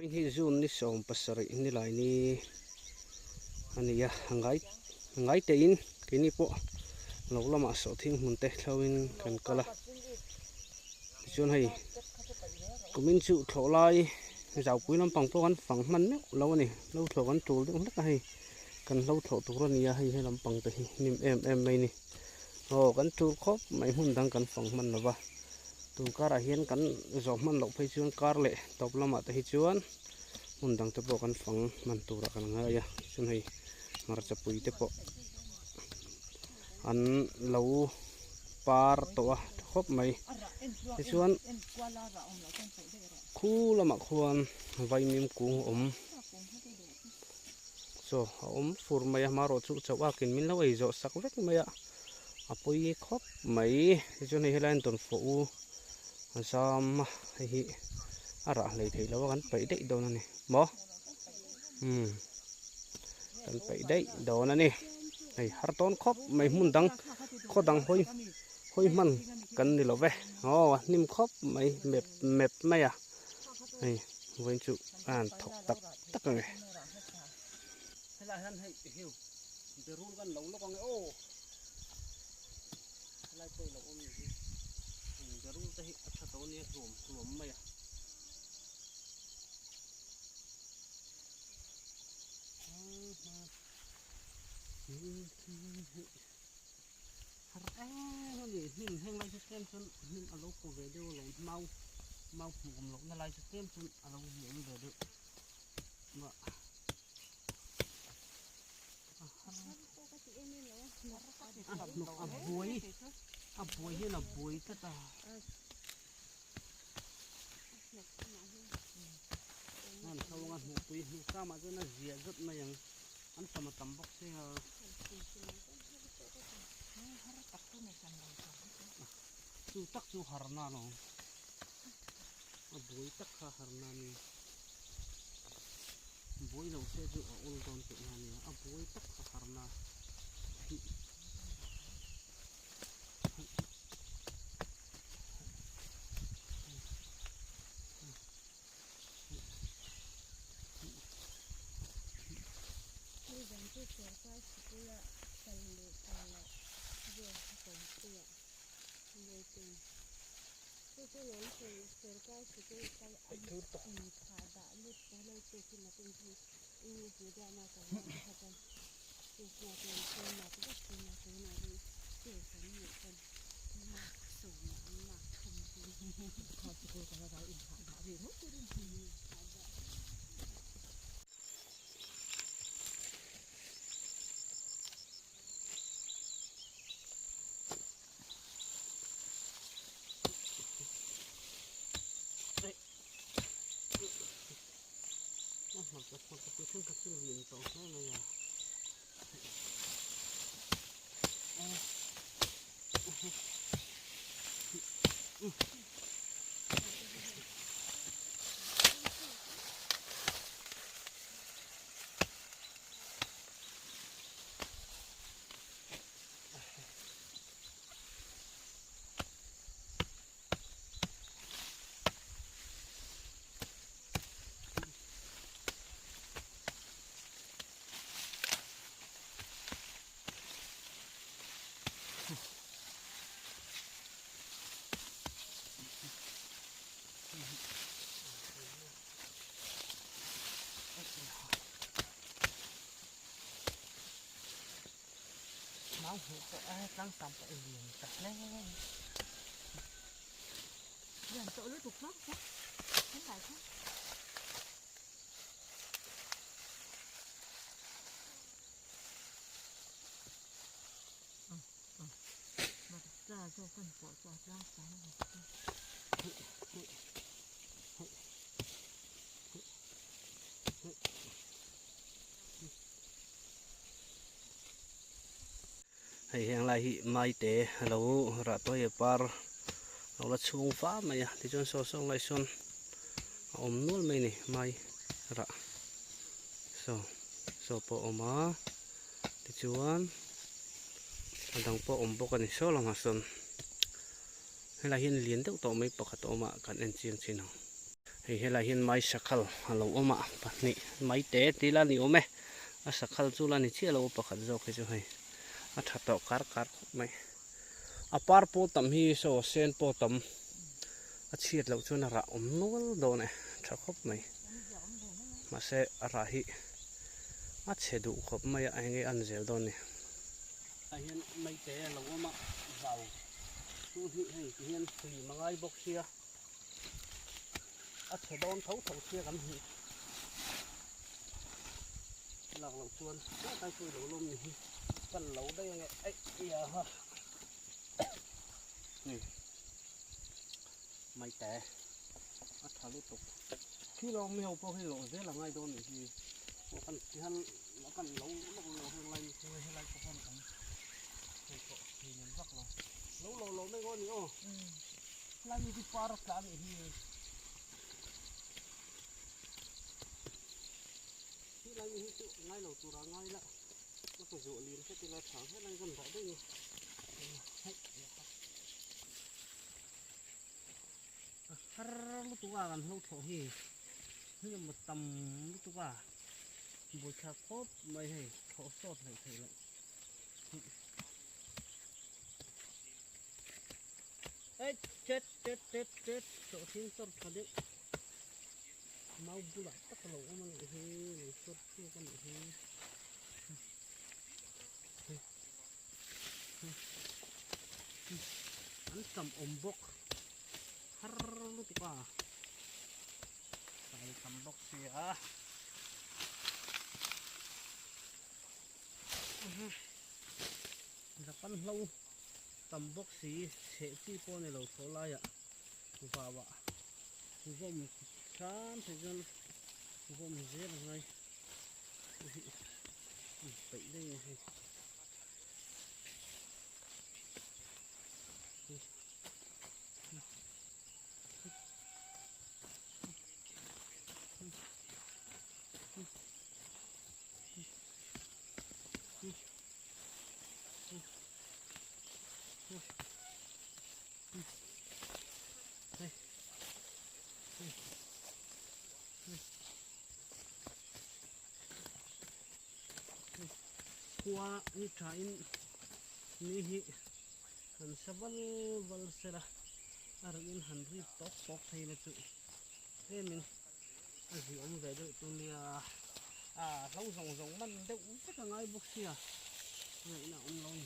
Ini zon ni som pasari ini lah ini ani ya ngai tein kini po lo lama so thing mun te thlawin kan kala chon hai kumin chu thlolai zau pui lam pang po kan phang man me lo ni lo thlo kan tul ding hla hai kan lo thlo tu ro ni ya hai lam pang te hi nim em mai ni ho kan tu khop mai hun dang kan phang man lo ba tu kara hian kan zo man lo phei chuan kar le top lama te hi chuan mun dang te po kan phang man tu ra kan nga ya chun hai mar cha pui te po an lo par to khop mai ti chuan khu lama khuan vai mim ku so fur mai maro chu chawa kin min lo ei zo sak vek mai a apoi khop mai ti chuan hi helan ton fo u sam hi ara lei thei lo kan pai dei don ani mo kan pai dei don ani ai har ton khop mai mun dang kho dang hoi man kan ni lo ve nim khop mai mep mai a ai wen chu an thok tak nge la han hai hiu de rul kan lo kan o lai toi lo om ni de rul ta hi atha to ni rom mai a har nin heng lai system chun nin alo ko ve do lo mau ngom lo na lai system chun alo yem ve do ma aboi hian aboi ta ta nan thawanga hu pui hu kama jana zia zat na yang an sama tambok se ha chu tak chu harna no aboi tak kha harna ni boi lo se chu ol don te na ni aboi tak kha harna Kan ka chu min to na na ya mau hu ko tang tam pa yin ta le yan to lu tuk nok ha kan lại ha mà ra cho phân phổ cho ra sáng hay hang lai hi mai te lo ra to ye par lo la chung fa mai ya ti chon so song lai son om nul mai ni mai ra so po oma ti chuan andang po om bo kan so long ha son hay là hiền liền tốc độ mấy bậc hạt oma kan en chiang chin hei helai hian mai sakal alo oma pahnih mai te tila ni ome a sakal chu la ni chialo pakhat zawk hi chu hei a tha to kar mai a par po tam hi so sen po tam a chiat lo chu na ra om nual do ne tha khop mai ma se a ra hi a chedu khop mai a nge an zel do ni a hian mai te lo oma zau chu hi hei hian thui mangai bok sia a chedon thau sia kan hi lạc lẩu chuôn cái tay cùi lẩu lôm này cần lẩu đây nghe ấy ya ha mày té ăn thà liên tục khi lo mèo po khi lẩu dễ là ngay đâu này thì nó cần lẩu hàng lạnh hay lạnh có hơn không thì mình rất là lẩu mấy con nữa lạnh thì pha ra cả này lại như thế ngay đầu tụi ngay lại nó phải dội liền cái là thẳng hết đang gần đó đây lúc tụi gần lâu thổ hì nhưng mà tầm lúc tụi buổi sáng khốp mấy hì thổ sốt này thầy lại ấy chết chỗ thiên sốt thật đấy mau bulat tak kalau orang ini sốt tu kan ini anh cầm bok har lu tu pa saya cầm bok sia depan lau cầm bok si seti po ni lau thola ya bawa gom kan sejan gom zer ngai vậy đây qua ni train ni hi han sabal bal sera argin han ri tok thai la chu emin azi om ve do tunia lâu rong man de u ta ngai bok sia ngai na om long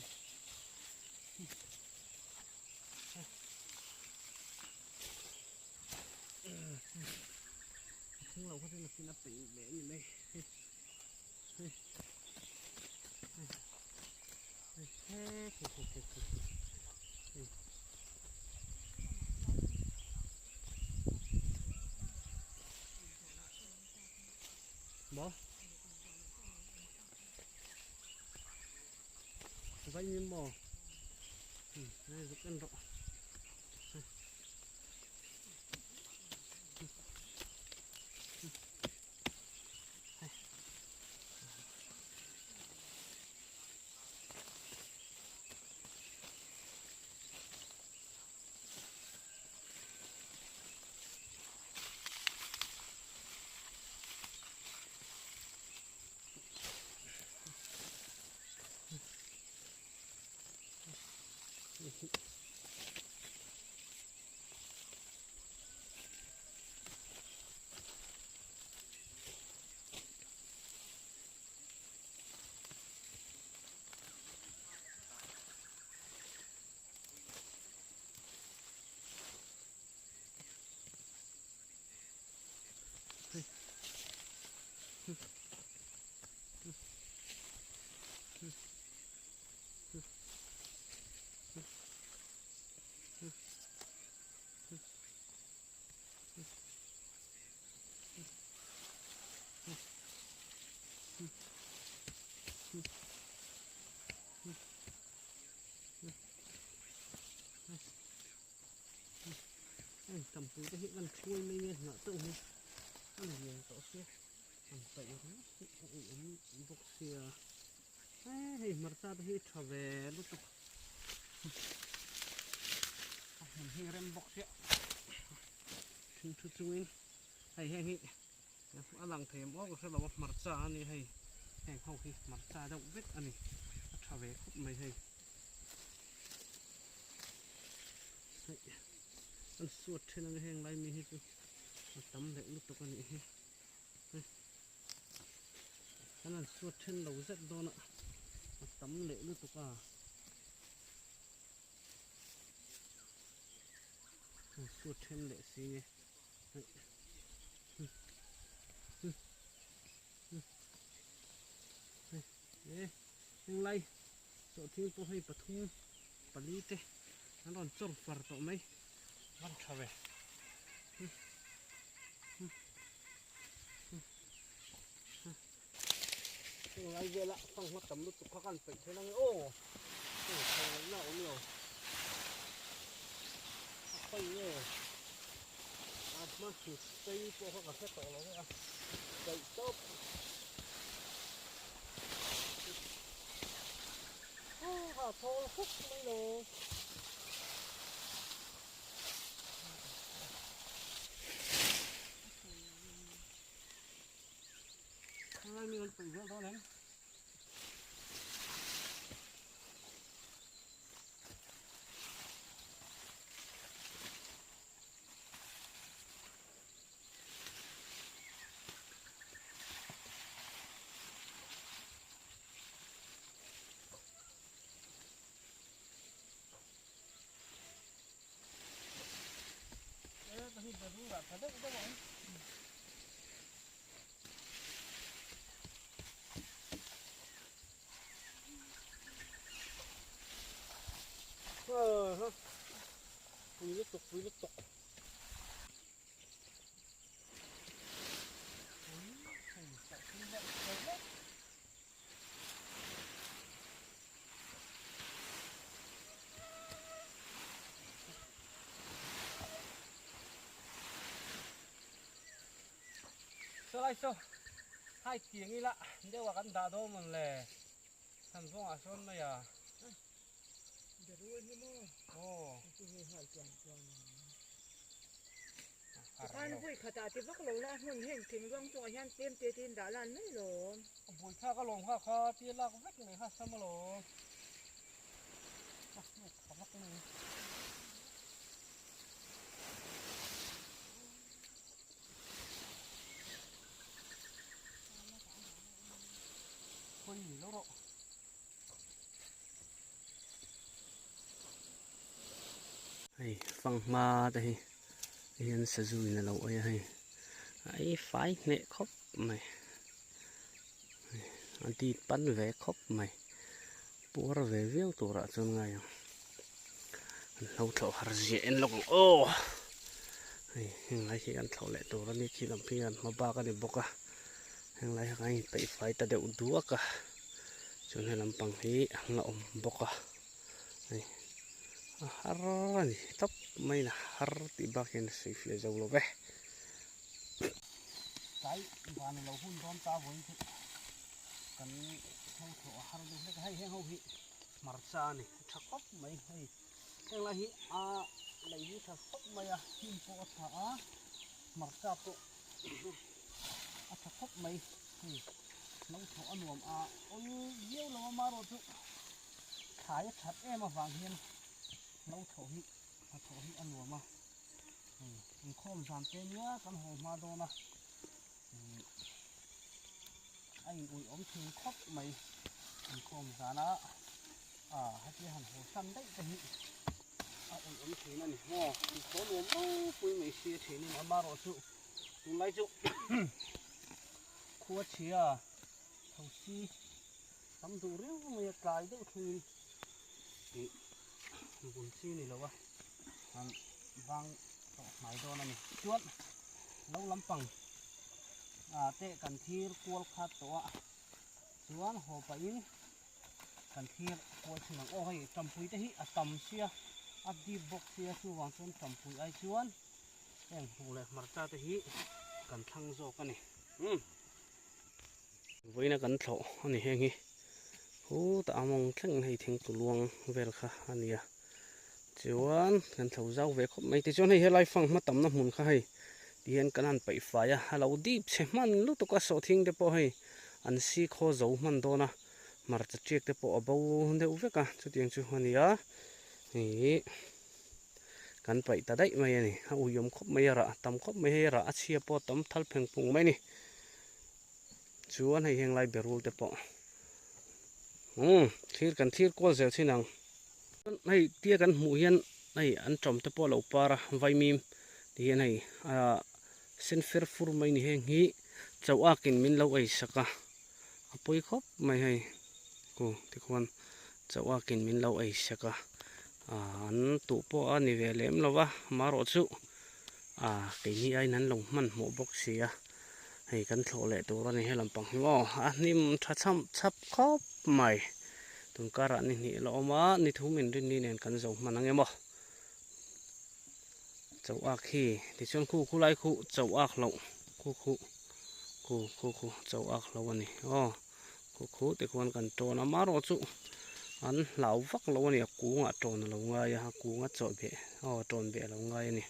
chúng lâu có thể là khi nó bị bể như này bỏ vay miếng bò đây rất ăn rộng tầm túi cái hiện gần chui mấy nhiên nó tự nhiên ăn nhiều tổ xia ăn vậy nó bốc xia hey mà ta thì trở về lúc đó mình hiện rem bốc xia chúng tôi ให้แห้งนี่อันหลังเทมออกก็คือเราว่ามัดซาอันนี้ให้แห้งเข้าที่มัดซาดอกเวทอันนี้ทาเวครบไม่ให้มันสวดเช่นนั้นแห้งไรมีให้จุตั้มเด็กลูกตัวกันนี่อันนั้นสวดเช่นเราเซ็ตโดนอ่ะตั้มเด็กลูกตัวกันสวดเช่นเด็กสิยังไรสวดทิ้งตัวให้ปะทุ่งปะลีเตะนั่นร้อนจนฟาร์ต่อไหมมันทาเวยังไงเวลาฟังมาตำลุกตุกพักกันไปเท่านั้นโอ้โหทางหน้าอุ้มเราไปเนี่ยอาบมาสุดใจตัวเขาก็แค่ต่อเราเนี่ยใจจบข้าโทรคุกไม่ลงข้างในมีเงินปุ๋ยเยอะเท่านั้นจะรู้แบบถ้าได้ก็บอกฮะปุ๋ยลูกตกปุ๋ยลูกตกสไลด์โซ่ให้เกียงนี่ละเดี๋ยวว่ากันดาโดมันเลยทำส่งอาชนเลยอ่ะเดี๋ยวรู้นี่มั้งโอ้ที่ให้หายจวนจวนการพูดขจาติบักหลงละหุ่นเห็นถึงร่องตัวยันเต็มเตียนด่าลันไม่หลงบุญข้าก็หลงข้าคอตีลากเล็กเลยค่ะสมโลขบักเลยคนหนีแล้วหรอให้ฟังมาแต่เห็นสะดุยนะเราให้ไอ้ไฟเนี่ยครบไหมอันที่ปั้นแหวกครบไหมปัวแหวกเวียวตัวละจนไงเราเท่าหาเสียนลงโอ้ยังไงที่กันเท่าแหละตัวละนี่ที่ลำเพียนมาบ้ากันในบกอะยังไงไงไปไฟแต่เดี๋ยวดูกะจนให้ลำปังที่เราอมบกอะฮาร์นี่ทับไม่นะฮาร์ที่บ้านเสียฟิลจะเอาลงไปใส่บ้านเราหุ่นร้อนตาบวยกันเขาถอฮาร์ดูให้เขาหิมาร์ซานี่ชักคบไม่ให้ยังไงไหลชักคบไม่หิมปอดมาร์ซาโตชักคบไม่เราถออันวมโอ้ยเยี่ยวเรามาโรจุขายชัดมาฟังเฮียนเราถอหิอันวมมันข้อมสามเตี้ยกันหัวมาโดนะไอ้อุ่ยอมถึงครบไหมมันข้อมสานะให้ที่หันหัวสั้นได้แต่หิอุ่ยอมถึงนั่นนี่อ๋อมันข้อรวมปุ้ยไม่เสียทีนี่มาบ้าโรจุตรงไรจุขวดเชียเท่าซีทำดูเรื่องมันจะกลายได้คือนี่บุญซีนี่แล้ววะบางหมายโดนนี่ชวนแล้วลำปังเตะกันทีกวลขาดตัวชวนหัวไปอินกันทีกวลถึงโอ้ยจำปุยได้ฮิตำเสียดีบกเสียสู้วางส่วนจำปุยไอชวนเอ็งหูเลยมาจ้าได้ฮิกันทั้งโซกันนี่ไว้นะกันเถาอันนี้แห้งฮิโอ้ตามองทั้งให้ทิ้งตัวลวงเวลค่ะอันนี้จวนกันเถาเจ้าเวกไม่ติดจนให้เฮลัยฟังมาตำน้ำหุ่นค่ะให้ hian kan han pai faya halo deep che man lu to ka so thing te po hei an si kho zo man do na mar cha chek te po abo de uveka chu tiang chu hania ni kan pai ta dai mai ani ha uyom khop mai ra tam khop mai ra a chia po tam thal pheng pung mai ni chuan hei heng lai berul te po thir kan thir kol zel chinang hei tia kan mu hian hei an trom te po lo para vai mim hian hei sen fer fur mai ni heng hi chawakin min lo ei saka apoi khop mai hei ko tikwan chawakin min lo ei saka an tu po ani velem lova maro chu ke ni ai nan long man mo bok sia hei kan thlo le tur ani helam pang hi mo nim tha cham chap khop mai tun kara ni ni lo ma ni thu min rin ni nen kan zo manang emo chawak hi ti chon khu lai khu chawak lo khu chawak lo ani khu te kon kan to na maro chu an lau vak lo ani ku nga ton lo nga ya ku nga cho be ton be lo nga ni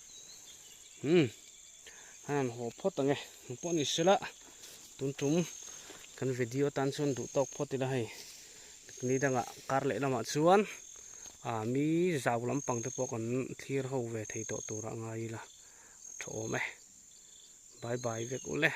han ho phot ange po ni sela tun tum kan video tan chon du tok photila hai ni danga kar le lama chuan mi zaw lampang te po kan thlir ho ve thei to tura ngai la tho me bye bye vek ule